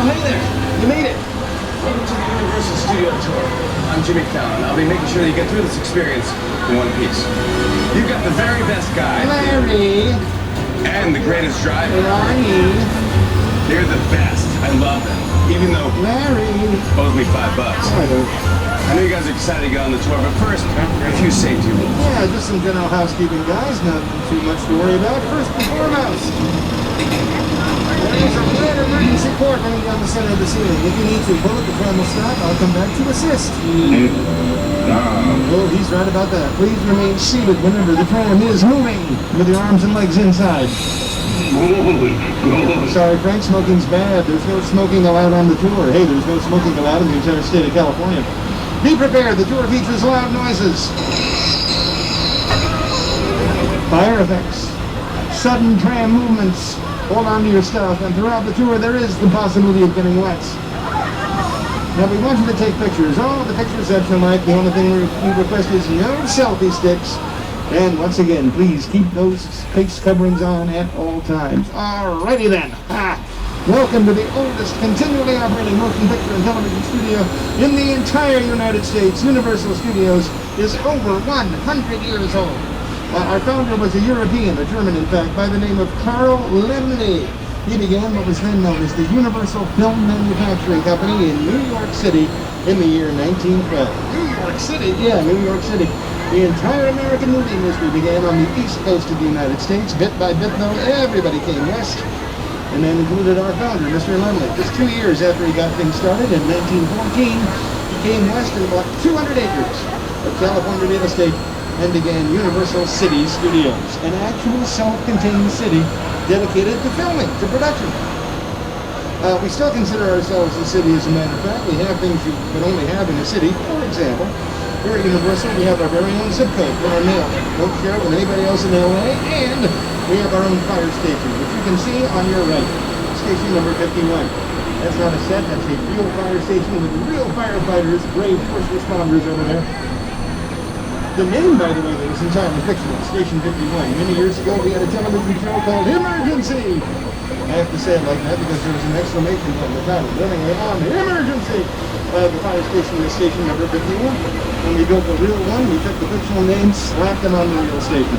Oh, hey there. You made it. Welcome to the Universal Studio Tour. I'm Jimmy Fallon. I'll be making sure that you get through this experience in one piece. You've got the very best guide. Larry. And the greatest driver. Larry. They're the best. I love them. Even though Larry owes me $5. I know you guys are excited to get on the tour, but first, a few safety rules. Yeah, just some general housekeeping, guys. Not too much to worry about. First and foremost, there's a red emergency cord running down the center of the ceiling. If you need to pull it, the tram will stop. I'll come back to assist. Oh, he's right about that. Please remain seated whenever the tram is moving, with your arms and legs inside. Sorry, Frank, smoking's bad. There's no smoking allowed on the tour. Hey, there's no smoking allowed in the entire state of California. Be prepared. The tour features loud noises, fire effects, sudden tram movements. Hold on to your stuff, and throughout the tour there is the possibility of getting wet. Now we want you to take pictures. Oh, the pictures that you like. The only thing we request is no selfie sticks. And once again, please keep those face coverings on at all times. Alrighty then. Welcome to the oldest continually operating motion picture and television studio in the entire United States. Universal Studios is over 100 years old. Our founder was a European, a German in fact, by the name of Carl Laemmle. He began what was then known as the Universal Film Manufacturing Company in New York City in the year 1912. New York City? Yeah, New York City. The entire American movie industry began on the east coast of the United States. Bit by bit, though, everybody came west, and then included our founder, Mr. Laemmle. Just 2 years after he got things started, in 1914, he came west and bought 200 acres of California real estate and began Universal City Studios, an actual self-contained city dedicated to filming, to production. We still consider ourselves a city, as a matter of fact. We have things you could only have in a city. For example, here at Universal, we have our very own zip code for our mail. Don't share it with anybody else in LA, and we have our own fire station, which you can see on your right, station number 51. That's not a set, that's a real fire station with real firefighters, brave first responders over there. The name, by the way, that was entirely fictional, Station 51. Many years ago, we had a television show called Emergency. I have to say it like that because there was an exclamation point in the title, running on Emergency. The fire station is station number 51. When we built the real one, we took the fictional name, slapped them on the real station.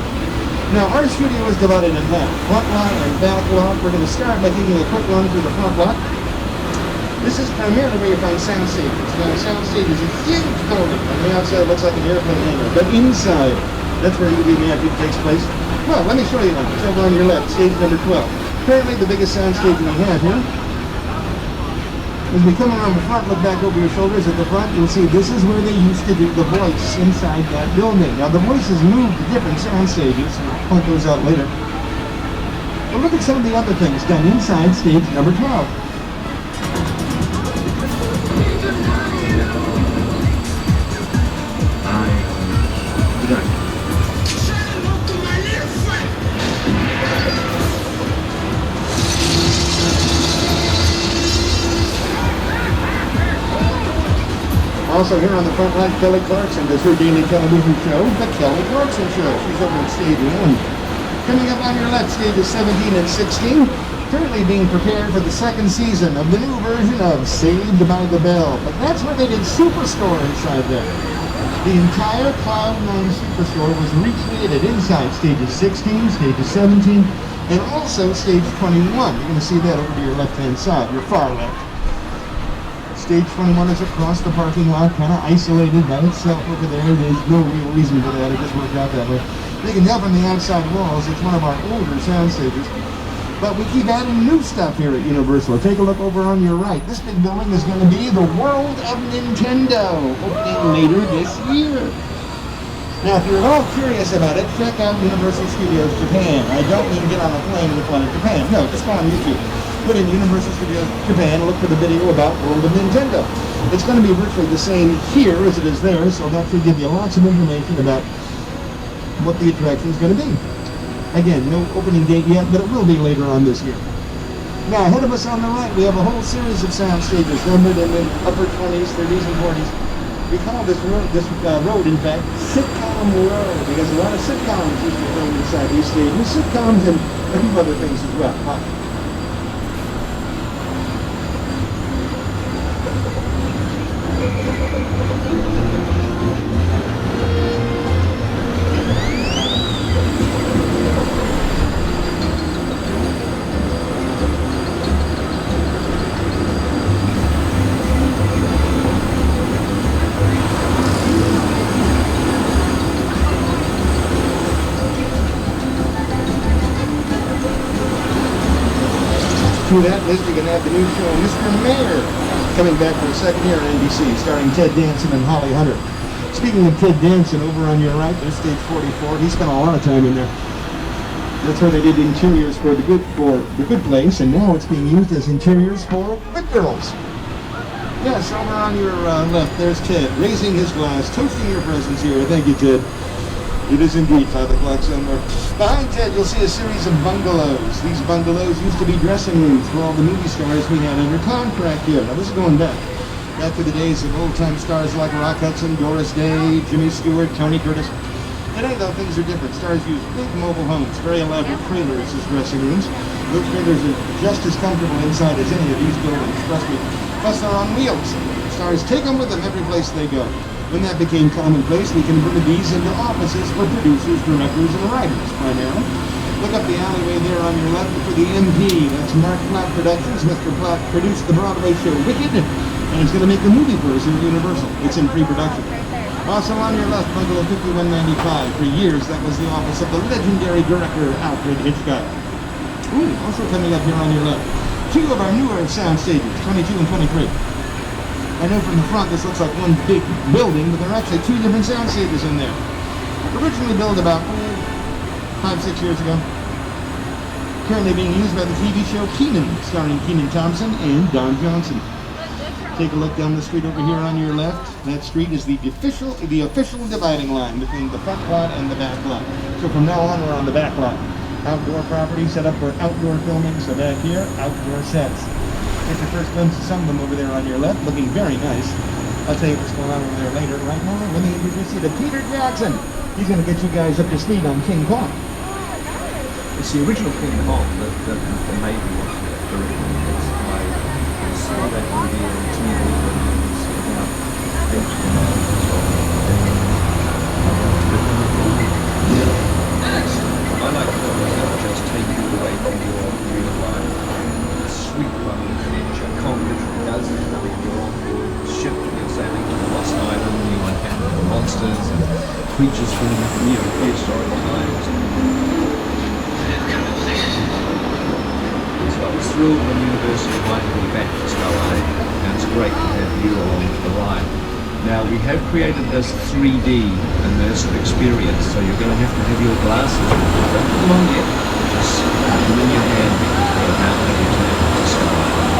Now, our studio is divided in half, front lot and back lot. We're going to start by taking a quick run through the front lot. This is primarily where you find sound stages. Now, a sound stage is a huge building. On the outside, it looks like an airplane hangar. But inside, that's where movie magic takes place. Well, let me show you one. It's over on your left, stage number 12. Currently, the biggest sound stage we have here. As we come around the front, look back over your shoulders at the front, you'll see this is where they used to do the voice inside that building. Now, the voices moved to different sound stages. I'll point those out later. But look at some of the other things done inside stage number 12. Also here on the front line, Kelly Clarkson does her daily television show, The Kelly Clarkson Show. She's over at stage 1. Coming up on your left, stages 17 and 16, currently being prepared for the second season of the new version of Saved by the Bell. But that's where they did Superstore inside there. The entire Cloud9 Superstore was recreated inside stages 16, stages 17, and also stage 21. You're going to see that over to your left-hand side, your far left. Stage 21 is across the parking lot, kind of isolated by itself over there. There's no real reason for that. It just worked out that way. You can tell from the outside walls, it's one of our older sound stages. But we keep adding new stuff here at Universal. Take a look over on your right. This big building is going to be the World of Nintendo, opening later this year. Now, if you're at all curious about it, check out Universal Studios Japan. I don't mean get on a plane and fly to Japan. No, just go on YouTube. Put in Universal Studios Japan, look for the video about World of Nintendo. It's going to be virtually the same here as it is there, so that should give you lots of information about what the attraction is going to be. Again, no opening date yet, but it will be later on this year. Now, ahead of us on the right, we have a whole series of sound stages numbered in the upper 20s, 30s, and 40s. We call this road, in fact, Sitcom Road, because a lot of sitcoms used to film inside these stages, sitcoms and a few other things as well. through that list, you can add the new show, Mr. Mayor, coming back for the second year on NBC, starring Ted Danson and Holly Hunter. Speaking of Ted Danson, over on your right, there's stage 44. He spent a lot of time in there. That's where they did interiors for the Good Place, and now it's being used as interiors for Good Girls. Yes, over on your left, there's Ted, raising his glass, toasting your presence here. Thank you, Ted. It is indeed 5 o'clock somewhere. Behind Ted, you'll see a series of bungalows. These bungalows used to be dressing rooms for all the movie stars we had under contract here. Now, this is going back to the days of old-time stars like Rock Hudson, Doris Day, Jimmy Stewart, Tony Curtis. Today, though, things are different. Stars use big mobile homes, very elaborate trailers as dressing rooms. Those trailers are just as comfortable inside as any of these buildings, trust me. Plus, they're on wheels. Stars take them with them every place they go. When that became commonplace, we converted these into offices for producers, directors, and writers, primarily. Look up the alleyway there on your left for the MP. That's Mark Platt Productions. Mr. Platt produced the Broadway show Wicked, and he's going to make the movie version of Universal. It's in pre-production. Also on your left, bungalow 5195. For years, that was the office of the legendary director Alfred Hitchcock. Ooh, also coming up here on your left, 2 of our newer sound stages, 22 and 23. I know from the front this looks like one big building, but there are actually 2 different sound stages in there. Originally built about 5-6 years ago. Currently being used by the TV show Keenan, starring Keenan Thompson and Don Johnson. Take a look down the street over here on your left. That street is the official dividing line between the front lot and the back lot. So from now on, we're on the back lot. Outdoor property set up for outdoor filming, so back here, outdoor sets. Get your first glimpse of some of them over there on your left, looking very nice. I'll tell you what's going on over there later. Right now, let me introduce you to Peter Jackson. He's going to get you guys up to speed on King Kong. It's the original King Kong that made me watch it originally. I saw that movie on TV when I was about 8 I like films that just take you away from your real life. Sweet running adventure. Kong literally does it. I mean, you're on board a ship and you're sailing to the Lost Island, you encounter monsters and creatures from prehistoric times. So I was thrilled when Universal invited me back to Star Island, and it's great to have you on the ride. Now, we have created this 3D immersive experience, so you're going to have your glasses. Don't put them on yet. Just put them in your hand because we're about to return to Star Island.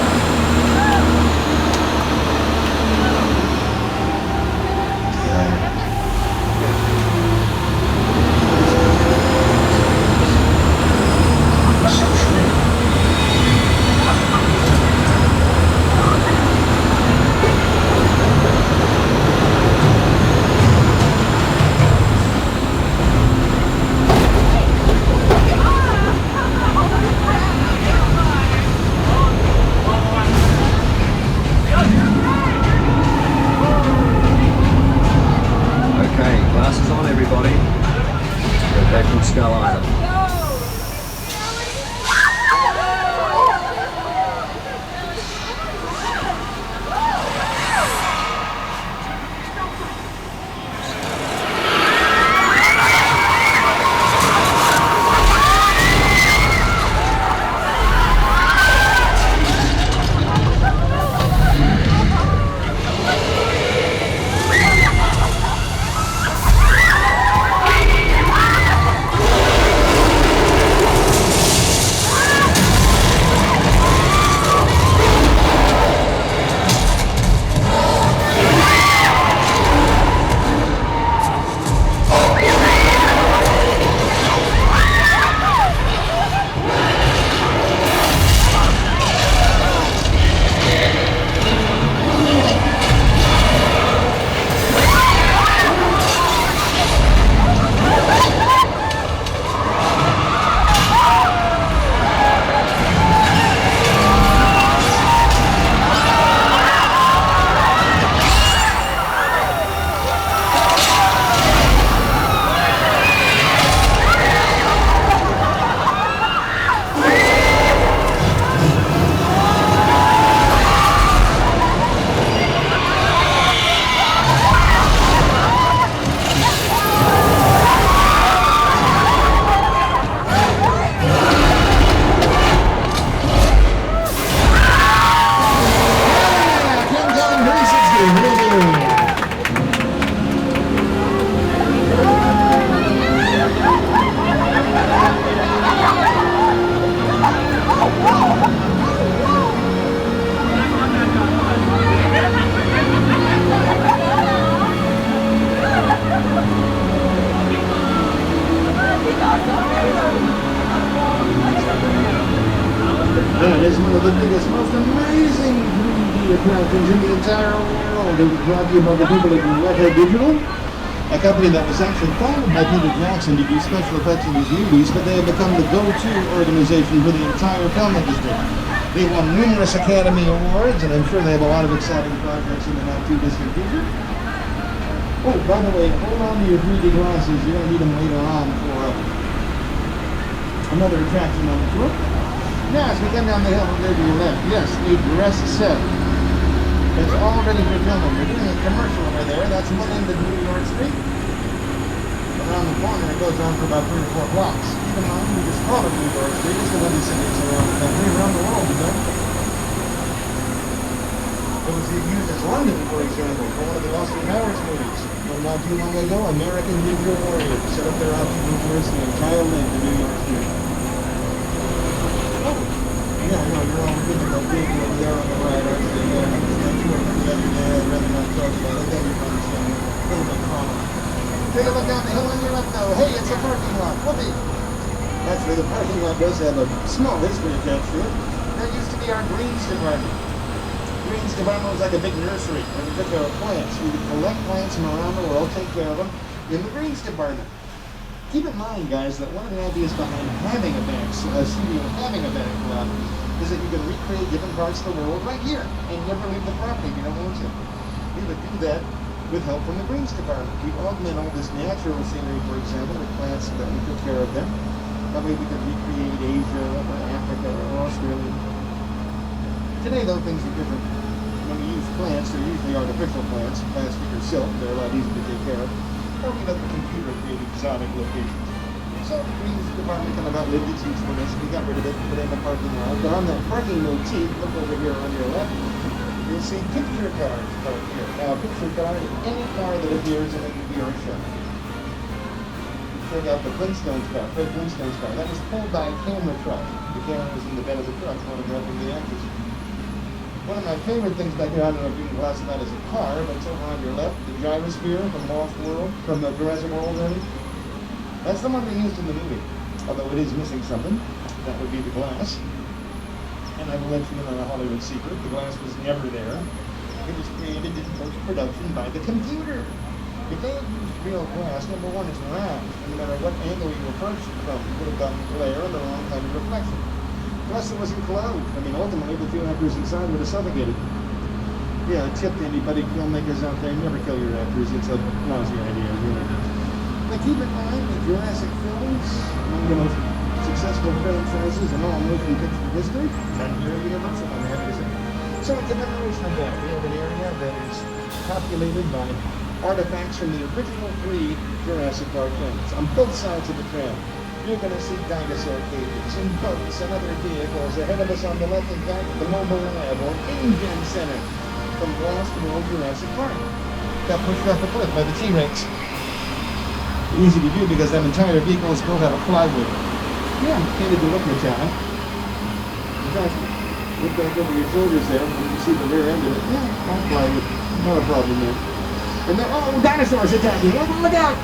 attractions in the entire world. It was brought to you by the people at Backlot Digital, a company that was actually founded by Peter Jackson to do special effects in his movies, but they have become the go-to organization for the entire film industry. They won numerous Academy Awards, and I'm sure they have a lot of exciting projects in the not-too-distant future. Oh, by the way, hold on to your 3D glasses. You're going to need them later on for another attraction on the tour. Now, as we come down the hill, we'll go to your left. Yes, a dress set. It's all ready for filming. They're doing a commercial over there. That's one end of New York Street. Around the corner, it goes on for about 3 or 4 blocks. Keep in mind, we just call it New York Street. It's the one that's around the country, around the world, you know. It was used as London, for example, for one of the Austin Powers movies. From not too long ago, American Ninja Warrior set up their obstacles the entire length of New York Street. Oh, yeah, no, you're all thinking about being over there on the right, aren't you? Yeah, I'm just not sure about the other day. I'd rather not talk about it. I think you're understanding. A little bit common. Take a look down the hill on your left, though. Hey, it's a parking lot. Whoopee! Actually, the parking lot does have a small history attached to it. That used to be our greens department. Greens department was like a big nursery where we took care of plants. We would collect plants from around the world, take care of them in the greens department. Keep in mind, guys, that one of the ideas behind having a studio, having a Backlot, is that you can recreate different parts of the world right here and never leave the property if you don't want to. We would do that with help from the greens department. We augment all this natural scenery, for example, with plants that we took care of them. That way we could recreate Asia or Africa or Australia. Today, though, things are different. When we use plants, they're usually artificial plants, plastic or silk. They're a lot easier to take care of. Or we let the computer create exotic locations. So the greens department kind of outlived its usefulness. We got rid of it, put it in the parking lot. But on that parking motif, look over here on your left, you'll see picture cars parked here. Now, a picture car is any car that appears in a movie or a show. Check out the Flintstones car, Fred Flintstones car. That was pulled by a camera truck. The camera was in the bed of the truck photographing the actors. One of my favorite things back here, I don't know if you can classify that as a car, but it's over on your left, the gyrosphere from Lost World, from the Jurassic World, really. That's the one they used in the movie, although it is missing something. That would be the glass. And I will let you in on a Hollywood secret. The glass was never there. It was created in post-production by the computer. If they had used real glass, number one, it's round. And no matter what angle you approach it from, you would have gotten glare and the wrong kind of reflection. Plus, it wasn't closed. I mean, ultimately, the 2 actors inside would have suffocated. Yeah, a tip to anybody, filmmakers out there, never kill your actors. It's a lousy idea, really. But keep in mind that Jurassic films, one of the most successful franchises in all motion picture history, and here at Universal, I'm happy to say. So in commemoration of that, we have an area that is populated by artifacts from the original 3 Jurassic Park films. On both sides of the trail, you're going to see dinosaur cages and boats and other vehicles. Ahead of us on the left, in fact, the mobile lab or InGen Center from Lost World Jurassic Park. Got pushed off the cliff by the T-Rex. Easy to do because that entire vehicle is built out of plywood. Yeah, candid to look at that. In fact, look back over your shoulders there when you see the rear end of it. Yeah, all plywood. Not a problem there. And then, oh, dinosaurs attacking! Look out!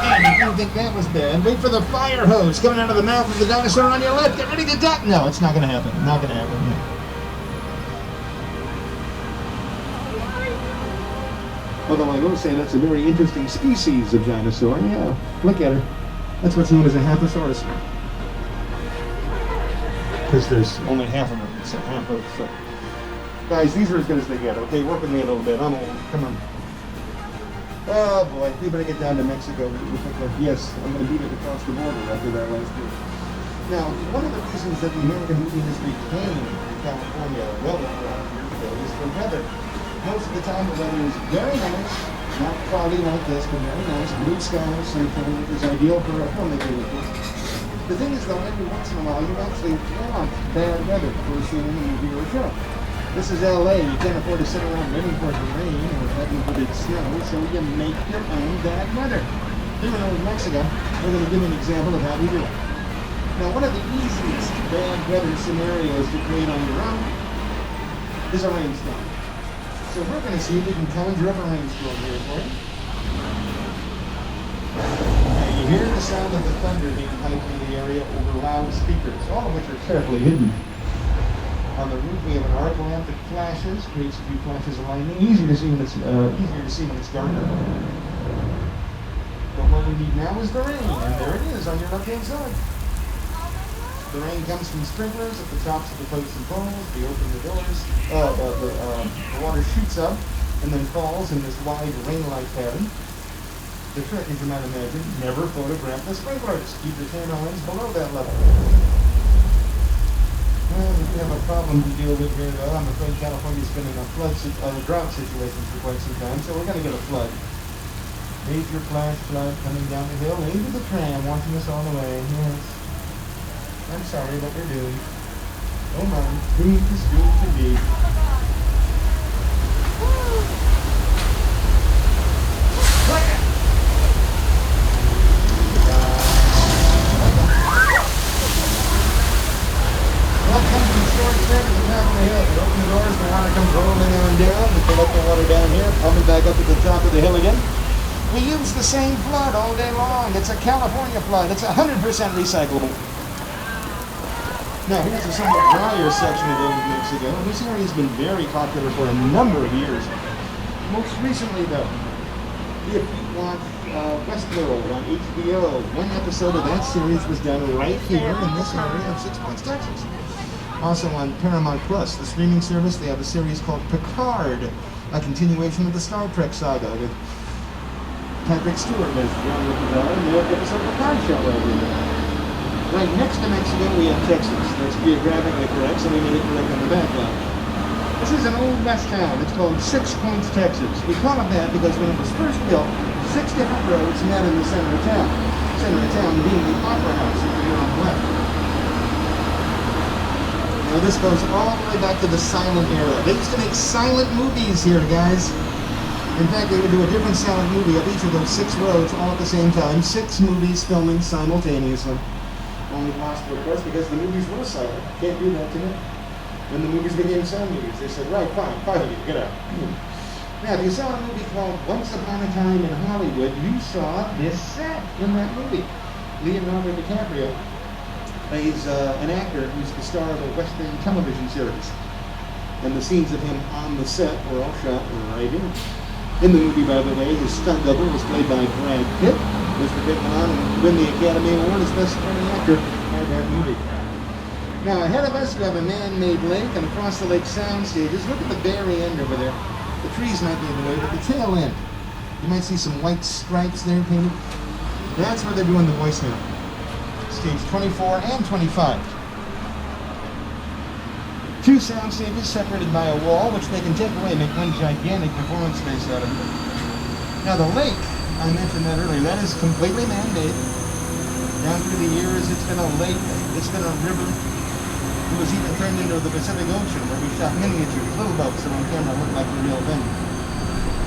And you didn't think that was bad. Wait for the fire hose coming out of the mouth of the dinosaur on your left. Get ready to duck! No, it's not going to happen. Not going to happen. Yeah. Although I will say that's a very interesting species of dinosaur. Yeah, look at her. That's what's known as a Haphosaurus. Because there's only half of them. It's a half of. So. Guys, these are as good as they get. Okay, work with me a little bit. I'm old. Come on. Oh boy, we better get down to Mexico. Yes, I'm going to beat it across the border after that last year. Now, one of the reasons that the American movie industry came to California well over 100 years ago is the weather. Most of the time the weather is very nice, not cloudy like this, but very nice. Blue skies, sunshine, which is ideal for a filmmaker like this. The thing is though, every once in a while you actually want bad weather for a scene in a movie or a show. This is LA, you can't afford to sit around waiting for it to rain or heaven forbid snow, so you make your own bad weather. Here in Old Mexico, we're going to give you an example of how we do it. Now, one of the easiest bad weather scenarios to create on your own is a rainstorm. So we're going to see if we can conjure up a rainstorm here for you. There you hear the sound of the thunder being piped in the area over loudspeakers, all of which are carefully hidden. On the roof we have an arc lamp that flashes, creates a few flashes of lightning, easier to see when it's darker. But what we need now is the rain, and there it is on your left-hand side. The rain comes from sprinklers at the tops of the posts and poles. We open the doors, the water shoots up and then falls in this wide rain-like pattern. The trick, as you might imagine, never photograph the sprinklers. Keep the camera lens below that level. Well, we have a problem to deal with here, though. I'm afraid California's been in a drought situation for quite some time, so we're going to get a flood. Major flash flood coming down the hill into the tram, watching us all the way. Yes. I'm sorry, but we're doomed. Oh my, doomed is doomed to be. Welcome to the short trip at the top of the hill. You open the doors, the water comes rolling on down. We collect the water down here, pumping back up to the top of the hill again. We use the same flood all day long. It's a California flood. It's 100% recyclable. Now, here's a somewhat drier section of Old Mexico. This area has been very popular for a number of years. Most recently, though, if you watch Westworld on HBO, one episode of that series was done right here in this area of 6 Points, Texas. Also on Paramount Plus, the streaming service, they have a series called Picard, a continuation of the Star Trek saga with Patrick Stewart as John Picard, and they have episode Picard show right here. Right next to Mexico, we have Texas. That's geographically correct, so we made it correct on the backlot. This is an old west town. It's called 6 Points, Texas. We call it that because when it was first built, 6 different roads met in the center of town. Center of town being the Opera House over here on the left. Now this goes all the way back to the silent era. They used to make silent movies here, guys. In fact, they would do a different silent movie of each of those 6 roads all at the same time. 6 movies filming simultaneously. Only possible, of course, because the movies were silent. Can't do that today. When the movies became sound movies, they said, right, fine, 5 of you, get out. Now, if you saw a movie called Once Upon a Time in Hollywood, you saw this set in that movie. Leonardo DiCaprio plays an actor who's the star of a Western television series. And the scenes of him on the set were all shot right here. In the movie, by the way, his stunt double was played by Brad Pitt. Mr. Pitt went on and win the Academy Award as Best Supporting Actor for that movie. Now, ahead of us, we have a man-made lake, and across the lake sound stages. Look at the very end over there. The trees might be in the way, but the tail end. You might see some white stripes there painted. That's where they're doing the voicemail. Stage 24 and 25. 2 sound stages separated by a wall, which they can take away and make one gigantic performance space out of it. Now, the lake, I mentioned that earlier, that is completely man-made. Down through the years, it's been a lake, it's been a river. It was even turned into the Pacific Ocean, where we shot miniatures, little boats that on camera looked like the real thing.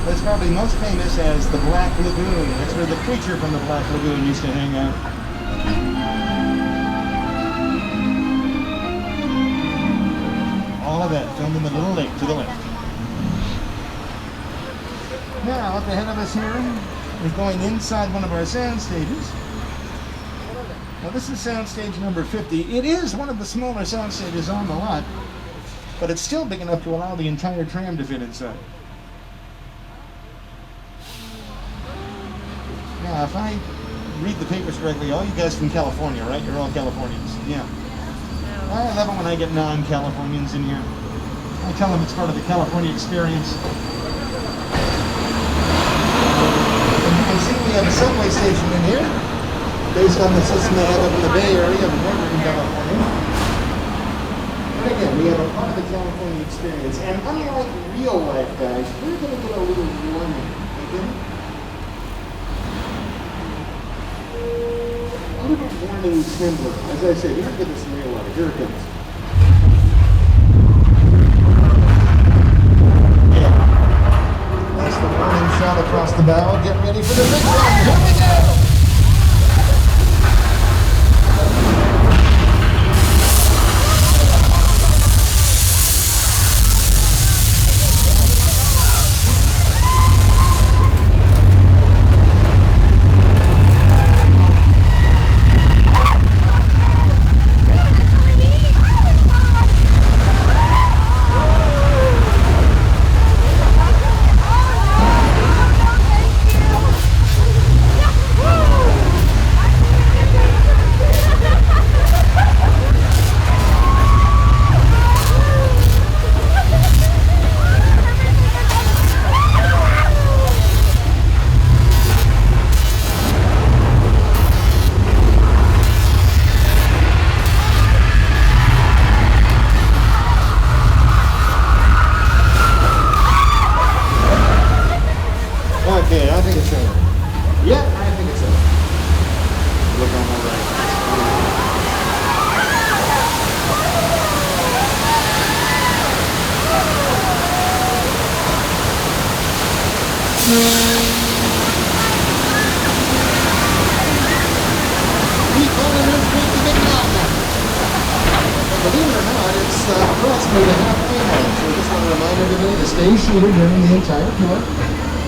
But it's probably most famous as the Black Lagoon. That's where the creature from the Black Lagoon used to hang out. All of that filmed in the little lake to the left. Now, up ahead of us here, we're going inside one of our sound stages. Now, this is sound stage number 50. It is one of the smaller sound stages on the lot, but it's still big enough to allow the entire tram to fit inside. Now, if I read the papers correctly, all you guys from California, right? You're all Californians. Yeah. I love it when I get non-Californians in here. I tell them it's part of the California experience. And you can see we have a subway station in here, based on the system they have up in the Bay Area of Northern California. But again, we have a part of the California experience. And unlike real life, guys, we're going to get a little warning. Okay? A little warning symbol. As I said, you're going to get this in real life. Here it comes. Yeah. That's the warning shot across the bow. Get ready for the big one. Here we go! gets near the halfway mark. So I just want to remind everybody to stay seated during the entire tour.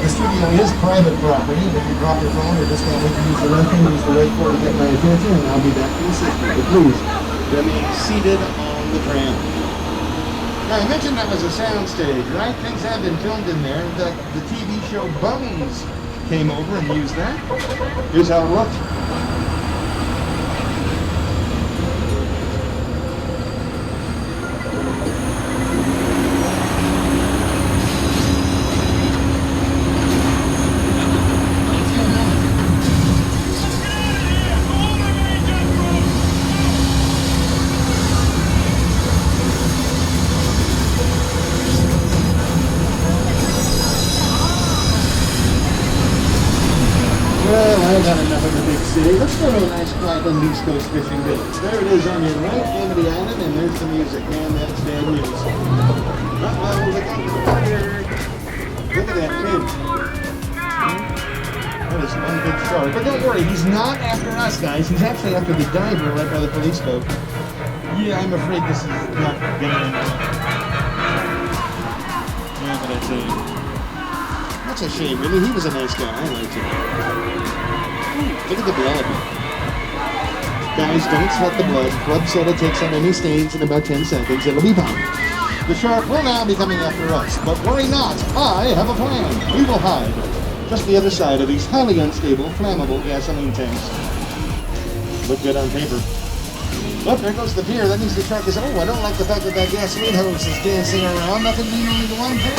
The studio is private property, and if you drop your phone or just can't wait to use the restroom, use the right cord to get my attention, and I'll be back to assist you. But please, remain seated on the tram. Now, I mentioned that was a sound stage, right? Things have been filmed in there. The TV show Bones came over and used that. Here's how it looked. Well, I've had enough of the big city. Let's go to a nice quiet on East Coast fishing village. There it is on your right, Amity Island, and there's the music. Man, that's bad news. Uh-oh, look at the water. Look at that fin. That is one big shark. But don't worry, he's not after us, guys. He's actually after the diver right by the police boat. Yeah, I'm afraid this is not getting into it. Yeah, but I tell you. That's a shame, really. He was a nice guy. I liked him. Look at the blood. Guys, don't sweat the blood. Club soda takes out any stains in about 10 seconds. It'll be fine. The shark will now be coming after us. But worry not. I have a plan. We will hide just the other side of these highly unstable, flammable gasoline tanks. Look good on paper. Look, there goes the pier. That means the shark is... Oh, I don't like the fact that that gasoline hose is dancing around. Nothing being only the one thing.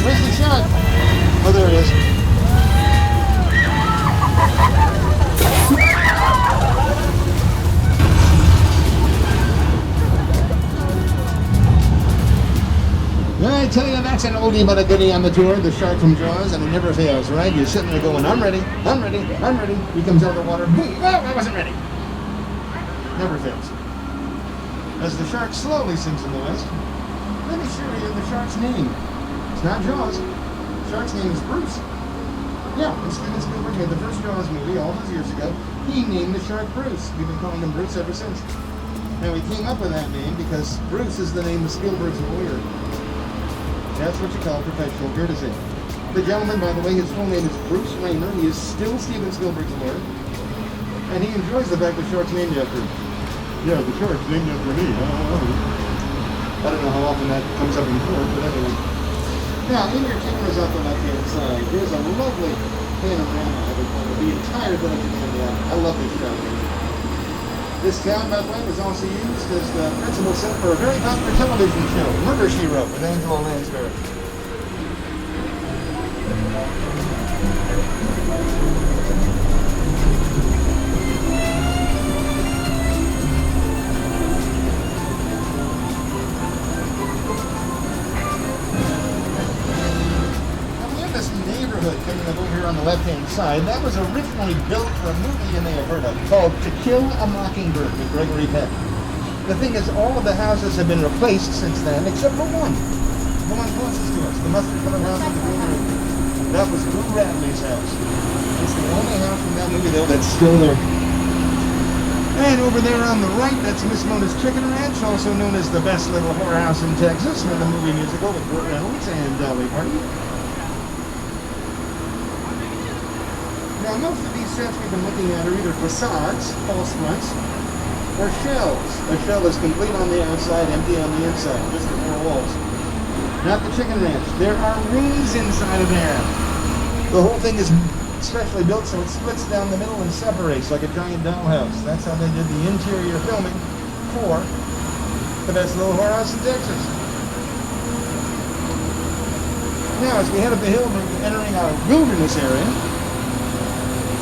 Where's the shark? Oh, there he is. I tell you, that's an oldie but a goodie on the tour, the shark from Jaws, and it never fails, right? You're sitting there going, I'm ready, I'm ready, I'm ready. He comes out of the water, boom, oh, I wasn't ready. Never fails. As the shark slowly sinks in the west, let me show you the shark's name. It's not Jaws. The shark's name is Bruce. Yeah, when Steven Spielberg made the first Jaws movie all those years ago, he named the shark Bruce. We've been calling him Bruce ever since. Now, he came up with that name because Bruce is the name of Spielberg's lawyer. That's what you call professional courtesy. The gentleman, by the way, his full name is Bruce Raymer. He is still Steven Spielberg's lawyer. And he enjoys the fact the shark's named after him. Yeah, the shark's named after me. I don't know how often that comes up in court, but anyway. Now, in your cameras off the left-hand side, there's a lovely panorama of the entire village of Indiana. I love this show. This town, by the way, was also used as the principal set for a very popular television show, Murder, She Wrote, with Angela Lansbury. Coming up over here on the left-hand side, that was originally built for a movie you may have heard of called To Kill a Mockingbird with Gregory Peck. The thing is, all of the houses have been replaced since then, except for one. The one closest to us, the mustard colored house with the green roof. That was Lou Radley's house. It's the only house from that movie, though, that's still there. And over there on the right, that's Miss Mona's Chicken Ranch, also known as the best little whorehouse in Texas, from the movie musical with Burt Reynolds and Dolly Parton. Now, most of these sets we've been looking at are either facades, false fronts, or shells. A shell is complete on the outside, empty on the inside, just the four walls. Not the Chicken Ranch. There are rooms inside of there. The whole thing is specially built so it splits down the middle and separates like a giant dollhouse. That's how they did the interior filming for the best little whorehouse in Texas. Now, as we head up the hill, we're entering our wilderness area.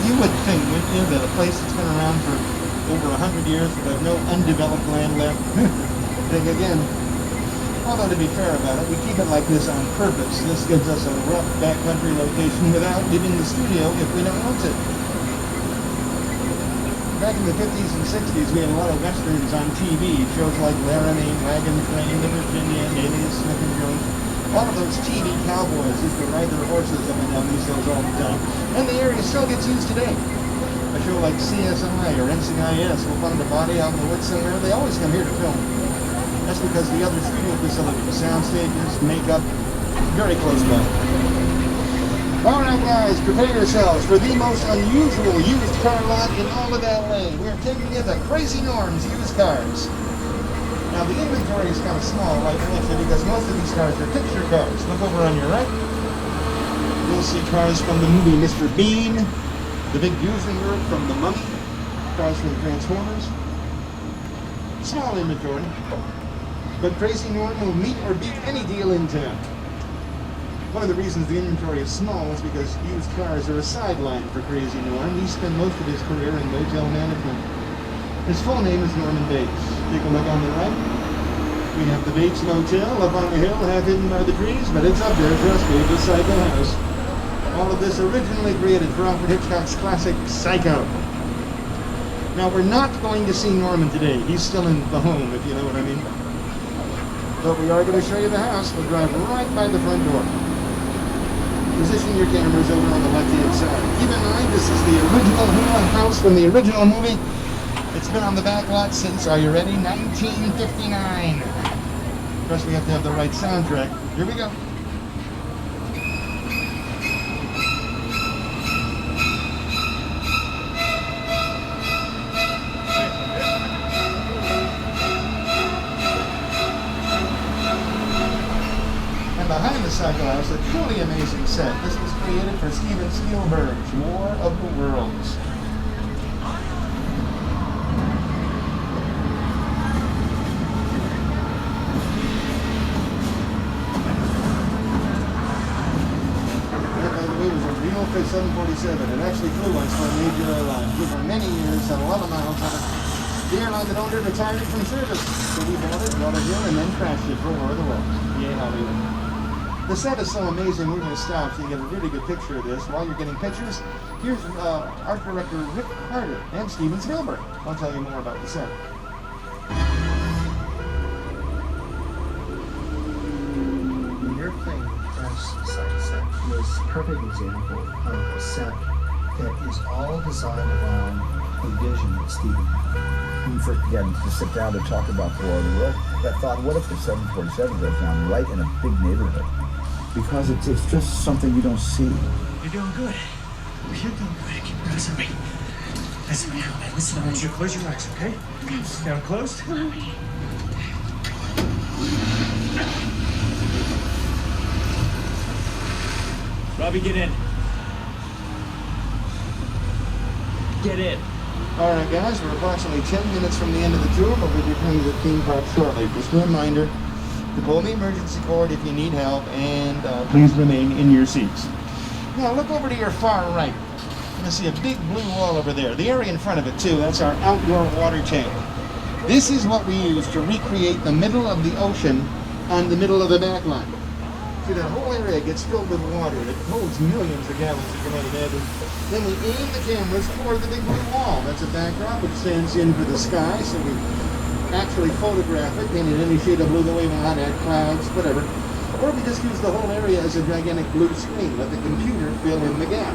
You would think, wouldn't you, that a place that's been around for over 100 years would have no undeveloped land left? Think again. Although, to be fair about it, we keep it like this on purpose. This gives us a rough backcountry location without leaving the studio if we don't want to. Back in the 50s and 60s, we had a lot of westerns on TV, shows like Laramie, Wagon Train, The Virginia, Alias, Smith and Jones. All of those TV cowboys used to ride their horses up and down these hills all the time. And the area still gets used today. A show like CSI or NCIS will find a body out in the woods somewhere. They always come here to film. That's because the other studio facilities, sound stages, makeup, very close by. All right, guys, prepare yourselves for the most unusual used car lot in all of LA. We're taking you to Crazy Norm's used cars. Now, the inventory is kind of small, like I mentioned, because most of these cars are picture cars. Look over on your right. You'll see cars from the movie Mr. Bean, the Big Duesenberg from The Mummy, cars from Transformers. Small inventory. But Crazy Norm will meet or beat any deal in town. One of the reasons the inventory is small is because used cars are a sideline for Crazy Norm. He spent most of his career in motel management. His full name is Norman Bates. Take a look on the right. We have the Bates Motel up on the hill, half hidden by the trees, but it's up there, trust me, the Psycho House. All of this originally created for Alfred Hitchcock's classic Psycho. Now, we're not going to see Norman today. He's still in the home, if you know what I mean. But we are going to show you the house. We'll drive right by the front door. Position your cameras over on the left-hand side. Keep in mind, this is the original house from the original movie. It's been on the backlot since, are you ready, 1959. Of course, we have to have the right soundtrack. Here we go. Behind the Psycho House, a truly amazing set. This was created for Steven Spielberg's War of the Worlds. That, by the way, was a real Fish 747. It actually flew once for a major airline. Flew for many years, had a lot of miles on it. The airline that owned it retired from service. So we bought it here, and then crashed it for War of the Worlds. Yay, Hollywood. The set is so amazing, we're going to stop so you get a really good picture of this. While you're getting pictures, here's art director Rick Carter and Steven Spielberg. I'll tell you more about the set. The airplane crash site set is a perfect example of a set that is all designed around a vision that Steven had. When we first began to sit down to talk about the War of the World, I thought, what if the 747 goes down right in a big neighborhood? Because it's just something you don't see. You're doing good. You're doing good. Keep listen to me. Listen to me. Listen, I want you to close your eyes, okay? Now closed. Robbie, get in. Get in. All right, guys, we're approximately 10 minutes from the end of the tour, but we'll be returning to the theme park shortly. Just a reminder to pull the emergency cord if you need help, and please remain in your seats. Now, look over to your far right. You're going to see a big blue wall over there. The area in front of it, too, that's our outdoor water tank. This is what we use to recreate the middle of the ocean on the middle of the backlot. See, that whole area gets filled with water. It holds millions of gallons, you can imagine. Then we aim the cameras toward the big blue wall. That's a backdrop which stands in for the sky, so we actually photograph it, painted any shade of blue that we want, add clouds, whatever. Or we just use the whole area as a gigantic blue screen. Let the computer fill in the gap.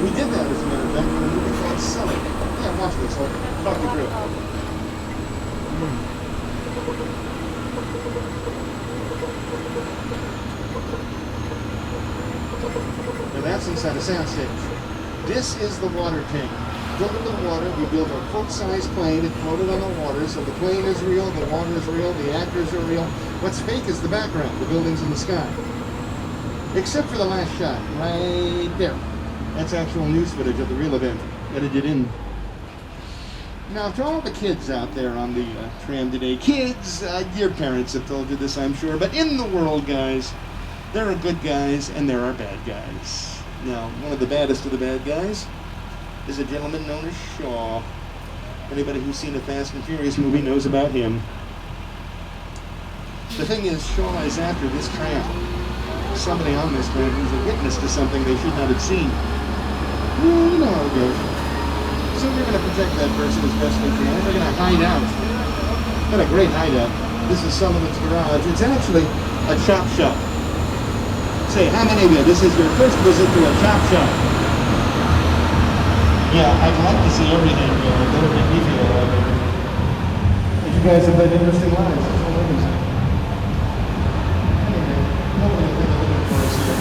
We did that, as a matter of fact, in a movie called Sully. Yeah, watch this. I'll talk you through it. Now that's inside a soundstage. This is the water tank. Filled with the water, we built a full-size plane. It floated on the water, so the plane is real, the water is real, the actors are real. What's fake is the background, the buildings in the sky. Except for the last shot, right there. That's actual news footage of the real event, edited in. Now, to all the kids out there on the tram today, kids, your parents have told you this, I'm sure, but in the world, guys, there are good guys and there are bad guys. Now, one of the baddest of the bad guys is a gentleman known as Shaw. Anybody who's seen a Fast and Furious movie knows about him. The thing is, Shaw is after this tram. Somebody on this tram who's a witness to something they should not have seen. Well, you know how it goes. So we're going to protect that person as best we can. We're going to hide out. Got a great hideout. This is Sullivan's Garage. It's actually a chop shop. Say, how many of you, this is your first visit to a chop shop? Yeah, I'd like to see everything. That'll make me feel all right. But you guys have led interesting lives. That's all I can say. Anyway, what do I think I'm looking for us here?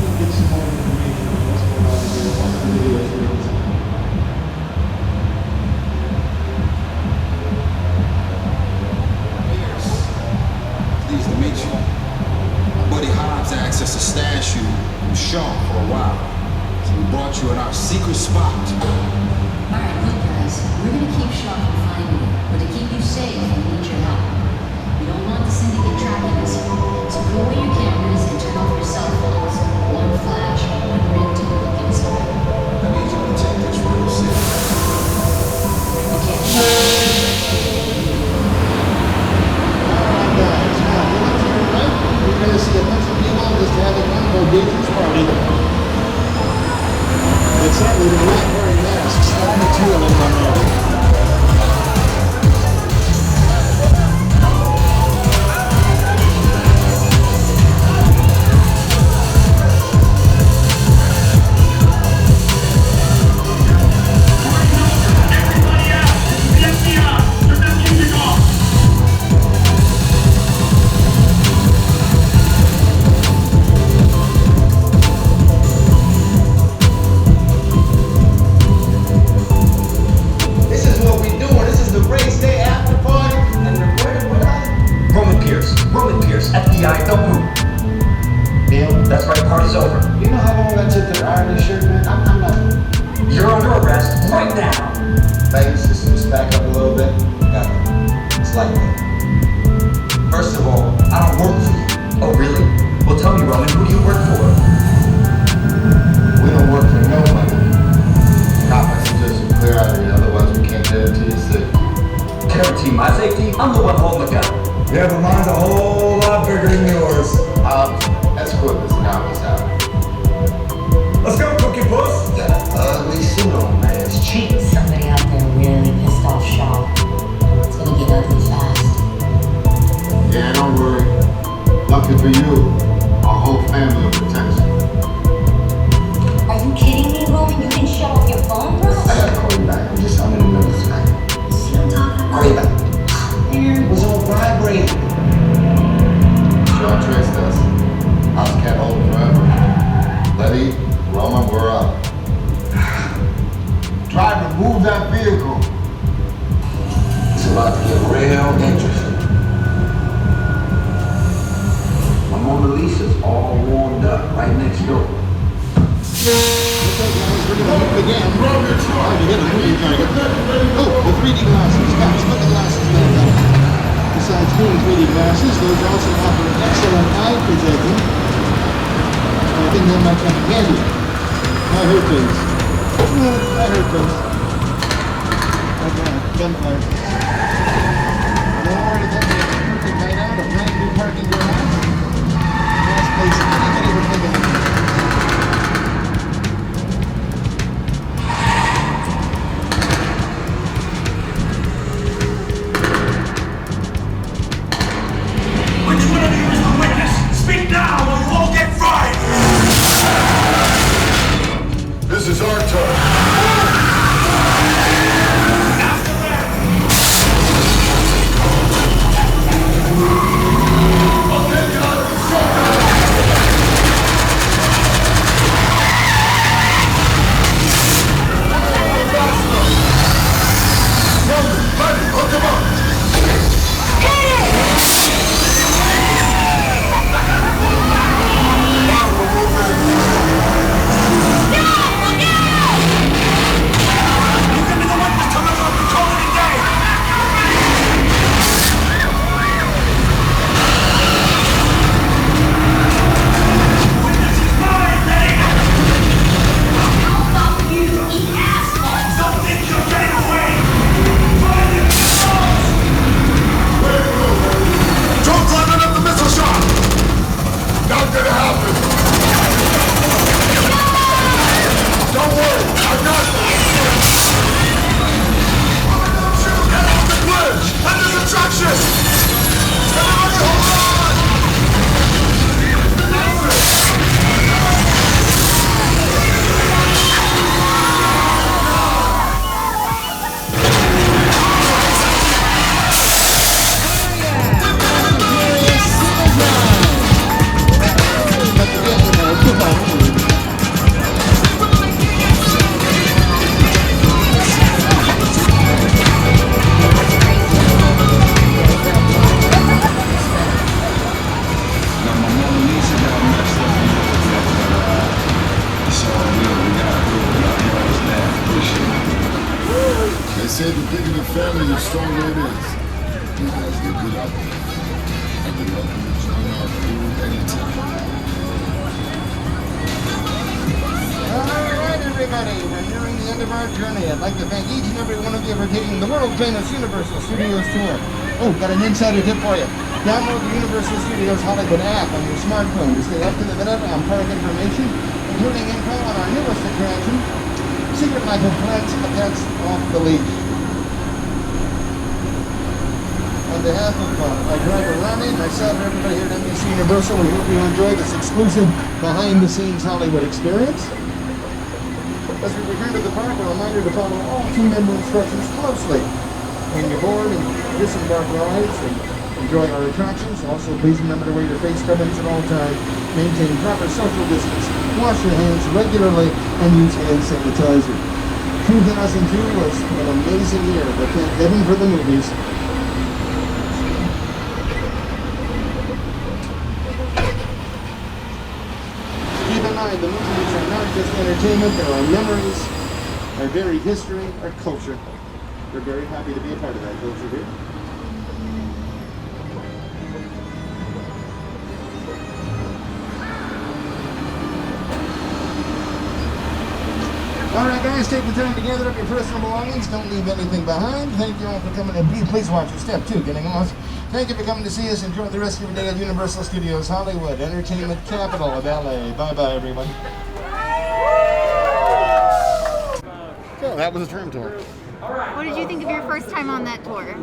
Let's get some more information on what's going on here. What's the video series? Pleased to meet you. My buddy Hobbs asked us to stash you from Shaw for a while. So we brought you in our secret spot. Alright, look guys, we're gonna keep Shaw from finding you, but to keep you safe, we need your help. We don't want the syndicate tracking us, so put away your cameras and turn off your cell phones. One flash, one ring to look inside. I need you to take this real serious. Okay. Guys, now, you look to your right, you're going to see a bunch of people just having one bodacious party. But sadly, they're not wearing masks. Only two of them are there. FBI, don't move. Neil, that's right, party's over. You know how long that took to iron this shirt, man? I'm not. You're under arrest right now. Vegas systems back up a little bit. Got it. It's lightweight. First of all, I don't work for you. Oh, really? Well, tell me, Roman, who do you work for? We don't work for nobody. Cop, I suggest you clear out of here, otherwise we can't guarantee your safety. Guarantee my safety? I'm the one holding the gun. Never mind, a whole lot bigger than yours. Escort this novice out. Let's go, Cookie Puss. Got an ugly suit on, man. It's cheap. Somebody out there really pissed off Shaw. It's gonna get ugly fast. Yeah, don't worry. Lucky for you, our whole family will protect you. Are you kidding me, Roman? You didn't shut off your phone, bro? I gotta call you back. I'm in the middle of tonight. See what I'm talking about? Call you back. It was all vibrating. Shaw traced us. House can't hold it forever. Letty, Roman, we're up. Driver, move that vehicle. It's about to get real interesting. My Mona Lisa's all warmed up right next door. Okay, guys, we're going to move again. Oh, you hit him. Who are you trying to get? Oh, the 3D glasses. Guys, put the glasses back on. Besides being 3D glasses, those also offer excellent eye protection. I think they might come in handy. I heard things. I heard things. Okay, gunfire. Lord, it's only a perfect night out, a brand new parking garage. Best place anybody would think of. Which one of you is the witness? Speak now or you all get fried! This is our turn. After that! say the bigger the family, the stronger it is. You guys get good out there. I'd be welcome to join our crew anytime. Alright everybody, we're nearing the end of our journey. I'd like to thank each and every one of you for taking the world famous Universal Studios tour. Oh, got an insider tip for you. Download the Universal Studios Hollywood app on your smartphone to stay up to the minute on park information, including info on our newest attraction, Secret Life of Pets Off the Leash. On behalf of our driver Ronnie, myself, and everybody here at NBC Universal, we hope you enjoy this exclusive behind-the-scenes Hollywood experience. As we return to the park, a reminder to follow all team member instructions closely when you board and disembark rides and enjoy our attractions. Also, please remember to wear your face coverings at all times, maintain proper social distance, wash your hands regularly, and use hand sanitizer. 2002 was an amazing year, but thank heaven for the movies. Keep in mind, the movies are not just entertainment, they're our memories, our very history, our culture. We're very happy to be a part of that culture here. Alright guys, take the time to gather up your personal belongings. Don't leave anything behind. Thank you all for coming in. Please watch your step too, getting lost. Thank you for coming to see us. Enjoy the rest of your day at Universal Studios Hollywood, entertainment capital of LA. Bye-bye, everyone. So that was a tram tour. What did you think of your first time on that tour?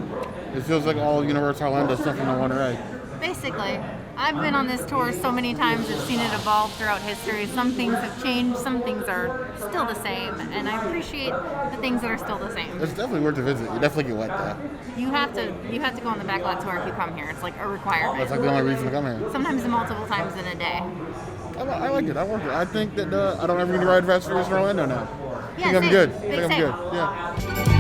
It feels like all Universal Orlando stuff in one ride. Basically. I've been on this tour so many times, I've seen it evolve throughout history. Some things have changed, some things are still the same, and I appreciate the things that are still the same. It's definitely worth a visit. You definitely get wet there. You have to go on the Backlot tour if you come here. It's like a requirement. That's like the only reason to come here. Sometimes multiple times in a day. I like it. I work it. I think that I don't ever need to ride fast for Orlando now. Yeah, I think I'm good. I Big think I'm same. good. Yeah.